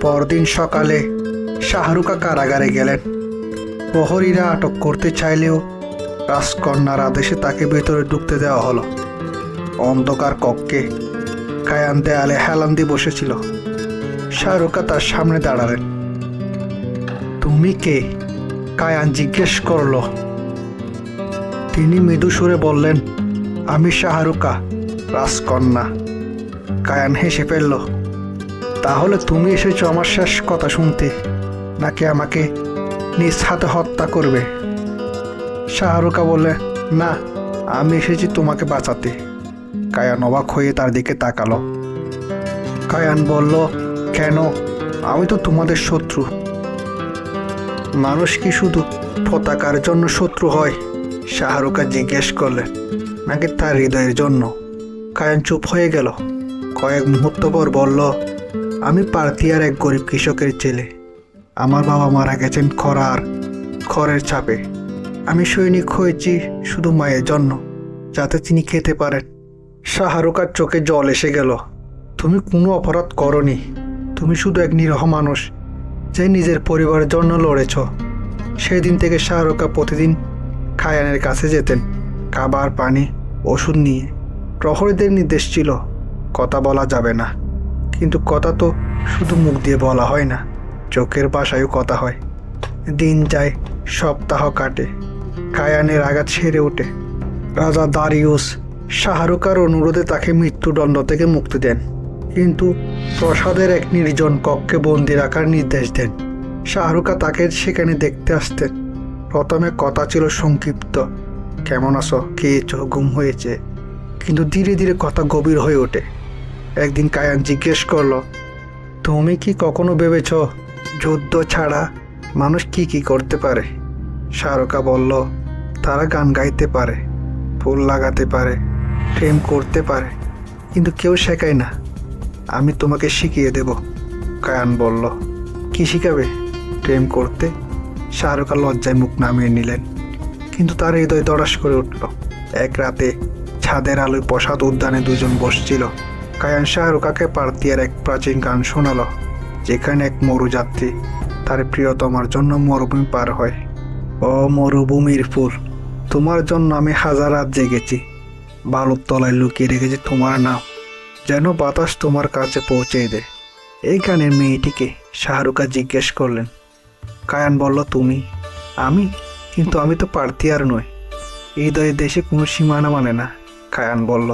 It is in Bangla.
পরদিন সকালে শাহরুখা কারাগারে গেলেন। প্রহরীরা আটক করতে চাইলেও রাজকন্যার আদেশে তাকে ভেতরে ঢুকতে দেওয়া হলো। অন্ধকার কক্ষে কায়ান দেয়ালে হেলান দিয়ে বসেছিল। শাহরুখা তার সামনে দাঁড়ালেন। তুমি কে? কায়ান জিজ্ঞেস করল। তিনি মৃদু সুরে বললেন, আমি শাহরুখা, রাজকন্যা। কায়ান হেসে ফেলল। তাহলে তুমি এসেছো আমার শেষ কথা শুনতে, নাকি আমাকে নিজ হাতে হত্যা করবে? শাহরুখা বললে, না, আমি এসেছি তোমাকে বাঁচাতে। কায়ান অবাক হয়ে তার দিকে তাকালো। কায়ান বলল, কেন? আমি তো তোমাদের শত্রু। মানুষ কি শুধু পতাকার জন্য শত্রু হয়? শাহরুখা জিজ্ঞেস করলেন, নাকি তার হৃদয়ের জন্য? কায়ান চুপ হয়ে গেল। কয়েক মুহূর্ত পর বলল, আমি পার্থিয়ার এক গরিব কৃষকের ছেলে। আমার বাবা মারা গেছেন খড়ের চাপে। আমি সৈনিক হয়েছি শুধু মায়ের জন্য, যাতে তিনি খেতে পারেন। শাহরুখার চোখে জল এসে গেল। তুমি কোনো অপরাধ করনি। তুমি শুধু এক নিরীহ মানুষ, যে নিজের পরিবারের জন্য লড়েছ। সেদিন থেকে শাহরুখা প্রতিদিন কায়ানের কাছে যেতেন, খাবার, পানি, ওষুধ নিয়ে। প্রহরীদের নির্দেশ ছিল, কথা বলা যাবে না। কিন্তু কথা তো শুধু মুখ দিয়ে বলা হয় না, চোখের ভাষায়ও কথা হয়। দিন যায়, সপ্তাহ কাটে, কায়ানের আঘাত সেরে ওঠে। রাজা দারিউস শাহরুখার অনুরোধে তাকে মৃত্যুদণ্ড থেকে মুক্তি দেন, কিন্তু প্রসাদের এক নির্জন কক্ষে বন্দি রাখার নির্দেশ দেন। শাহরুখা তাকে সেখানে দেখতে আসতেন। প্রথমে কথা ছিল সংক্ষিপ্ত, কেমন আছো, খেয়েছ, ঘুম হয়েছে। কিন্তু ধীরে ধীরে কথা গভীর হয়ে ওঠে। একদিন কায়ান জিজ্ঞেস করল, তুমি কি কখনো ভেবেছ যুদ্ধ ছাড়া মানুষ কি কি করতে পারে? শাহরুখা বলল, তারা গান গাইতে পারে, ফুল লাগাতে পারে, প্রেম করতে পারে, কিন্তু কেউ শেখায় না। আমি তোমাকে শিখিয়ে দেব। কায়ান বলল, কি শিখাবে? প্রেম করতে। শাহরুখা লজ্জায় মুখ নামিয়ে নিলেন, কিন্তু তার হৃদয় দড়াস করে উঠল। এক রাতে ছাদের আলোয় প্রসাদ উদ্যানে দুজন বসছিল। কায়ান শাহরুখাকে পার্থিয়ার এক প্রাচীন গান শোনালো, যেখানে এক মরুযাত্রী তার প্রিয়তমার জন্য মরুভূমি পার হয়। ও মরুভূমির ফুল, তোমার জন্য আমি হাজার রাত জেগেছি। বালুর তলায় লুকিয়ে রেখেছি তোমার নাম, যেন বাতাস তোমার কাছে পৌঁছে দেয়। এই গানের মেয়েটিকে? শাহরুখা জিজ্ঞেস করলেন। কায়ান বলল, তুমি। আমি? কিন্তু আমি তো পার্থিয়ার নই। হৃদয়ের দেশে কোনো সীমানা মানে না। কায়ান বলল,